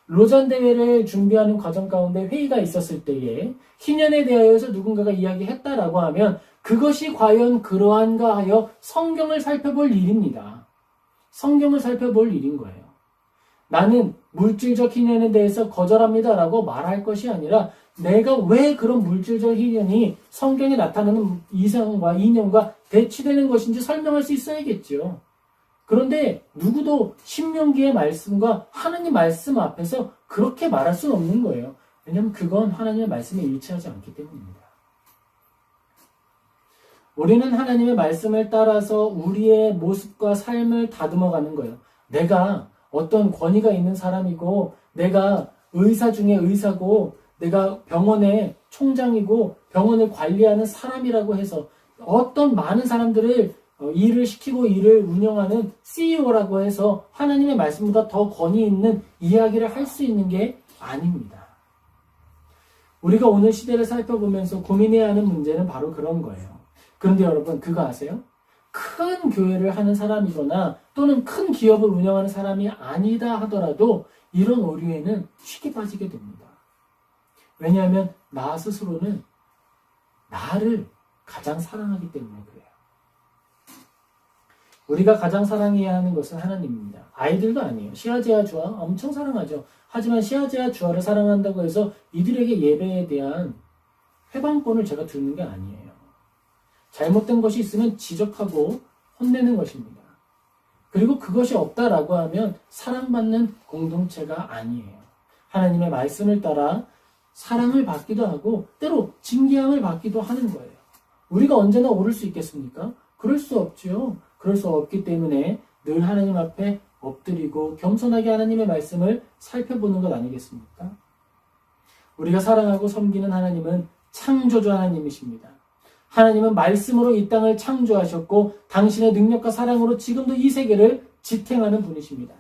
로잔 대회를 준비하는 과정 가운데 회의가 있었을 때에 희년에 대하여서 누군가가 이야기했다라고 하면 그것이 과연 그러한가 하여 성경을 살펴볼 일입니다. 성경을 살펴볼 일인 거예요. 나는 물질적 희년에 대해서 거절합니다라고 말할 것이 아니라 내가 왜 그런 물질적 희년이 성경에 나타나는 이상과 인연과 대치되는 것인지 설명할 수 있어야겠죠. 그런데 누구도 신명기의 말씀과 하나님 말씀 앞에서 그렇게 말할 수는 없는 거예요. 왜냐하면 그건 하나님의 말씀에 일치하지 않기 때문입니다. 우리는 하나님의 말씀을 따라서 우리의 모습과 삶을 다듬어가는 거예요. 내가 어떤 권위가 있는 사람이고, 내가 의사 중에 의사고, 내가 병원의 총장이고 병원을 관리하는 사람이라고 해서 어떤 많은 사람들을 일을 시키고 일을 운영하는 CEO라고 해서 하나님의 말씀보다 더 권위 있는 이야기를 할 수 있는 게 아닙니다. 우리가 오늘 시대를 살펴보면서 고민해야 하는 문제는 바로 그런 거예요. 그런데 여러분, 그거 아세요? 큰 교회를 하는 사람이거나 또는 큰 기업을 운영하는 사람이 아니다 하더라도 이런 오류에는 쉽게 빠지게 됩니다. 왜냐하면 나 스스로는 나를 가장 사랑하기 때문에 그래요. 우리가 가장 사랑해야 하는 것은 하나님입니다. 아이들도 아니에요. 시아제와 주아 엄청 사랑하죠. 하지만 시아제와 주아를 사랑한다고 해서 이들에게 예배에 대한 회방권을 제가 주는 게 아니에요. 잘못된 것이 있으면 지적하고 혼내는 것입니다. 그리고 그것이 없다라고 하면 사랑받는 공동체가 아니에요. 하나님의 말씀을 따라 사랑을 받기도 하고 때로 징계함을 받기도 하는 거예요. 우리가 언제나 오를 수 있겠습니까? 그럴 수 없죠. 그럴 수 없기 때문에 늘 하나님 앞에 엎드리고 겸손하게 하나님의 말씀을 살펴보는 것 아니겠습니까? 우리가 사랑하고 섬기는 하나님은 창조주 하나님이십니다. 하나님은 말씀으로 이 땅을 창조하셨고 당신의 능력과 사랑으로 지금도 이 세계를 지탱하는 분이십니다.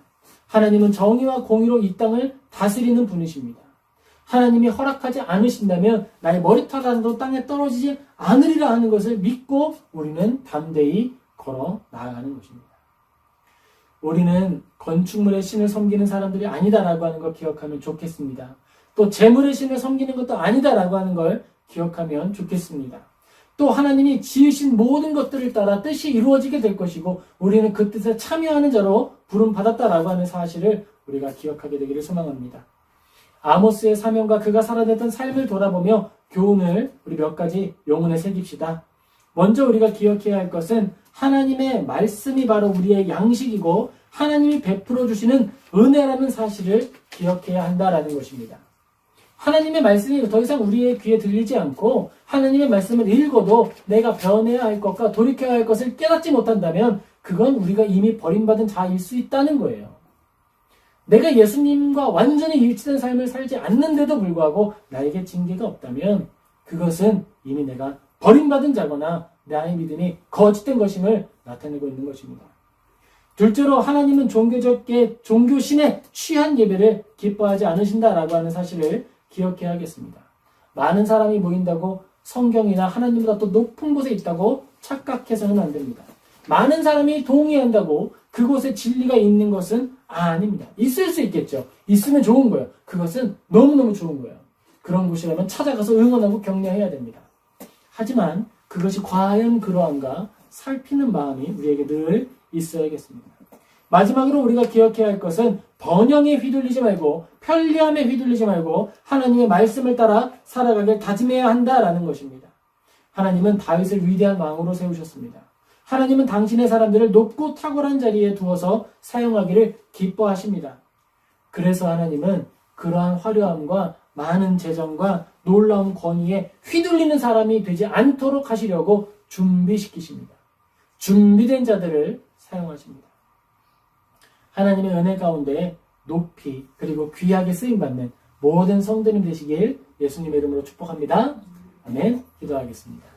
하나님은 정의와 공의로 이 땅을 다스리는 분이십니다. 하나님이 허락하지 않으신다면 나의 머리털 하나도 땅에 떨어지지 않으리라 하는 것을 믿고 우리는 담대히 걸어 나아가는 것입니다. 우리는 건축물의 신을 섬기는 사람들이 아니다라고 하는 걸 기억하면 좋겠습니다. 또 재물의 신을 섬기는 것도 아니다라고 하는 걸 기억하면 좋겠습니다. 또 하나님이 지으신 모든 것들을 따라 뜻이 이루어지게 될 것이고 우리는 그 뜻에 참여하는 자로 부름받았다라고 하는 사실을 우리가 기억하게 되기를 소망합니다. 아모스의 사명과 그가 살아냈던 삶을 돌아보며 교훈을 우리 몇 가지 영혼에 새깁시다. 먼저 우리가 기억해야 할 것은 하나님의 말씀이 바로 우리의 양식이고 하나님이 베풀어 주시는 은혜라는 사실을 기억해야 한다라는 것입니다. 하나님의 말씀이 더 이상 우리의 귀에 들리지 않고 하나님의 말씀을 읽어도 내가 변해야 할 것과 돌이켜야 할 것을 깨닫지 못한다면 그건 우리가 이미 버림받은 자일 수 있다는 거예요. 내가 예수님과 완전히 일치된 삶을 살지 않는데도 불구하고 나에게 징계가 없다면 그것은 이미 내가 버림받은 자거나 나의 믿음이 거짓된 것임을 나타내고 있는 것입니다. 둘째로 하나님은 종교신에 취한 예배를 기뻐하지 않으신다라고 하는 사실을 기억해야 하겠습니다. 많은 사람이 모인다고 성경이나 하나님보다 더 높은 곳에 있다고 착각해서는 안 됩니다. 많은 사람이 동의한다고 그곳에 진리가 있는 것은 아닙니다. 있을 수 있겠죠. 있으면 좋은 거예요. 그것은 너무너무 좋은 거예요. 그런 곳이라면 찾아가서 응원하고 격려해야 됩니다. 하지만 그것이 과연 그러한가 살피는 마음이 우리에게 늘 있어야겠습니다. 마지막으로 우리가 기억해야 할 것은 번영에 휘둘리지 말고 편리함에 휘둘리지 말고 하나님의 말씀을 따라 살아가길 다짐해야 한다라는 것입니다. 하나님은 다윗을 위대한 왕으로 세우셨습니다. 하나님은 당신의 사람들을 높고 탁월한 자리에 두어서 사용하기를 기뻐하십니다. 그래서 하나님은 그러한 화려함과 많은 재정과 놀라운 권위에 휘둘리는 사람이 되지 않도록 하시려고 준비시키십니다. 준비된 자들을 사용하십니다. 하나님의 은혜 가운데 높이 그리고 귀하게 쓰임받는 모든 성도님 되시길 예수님의 이름으로 축복합니다. 아멘. 기도하겠습니다.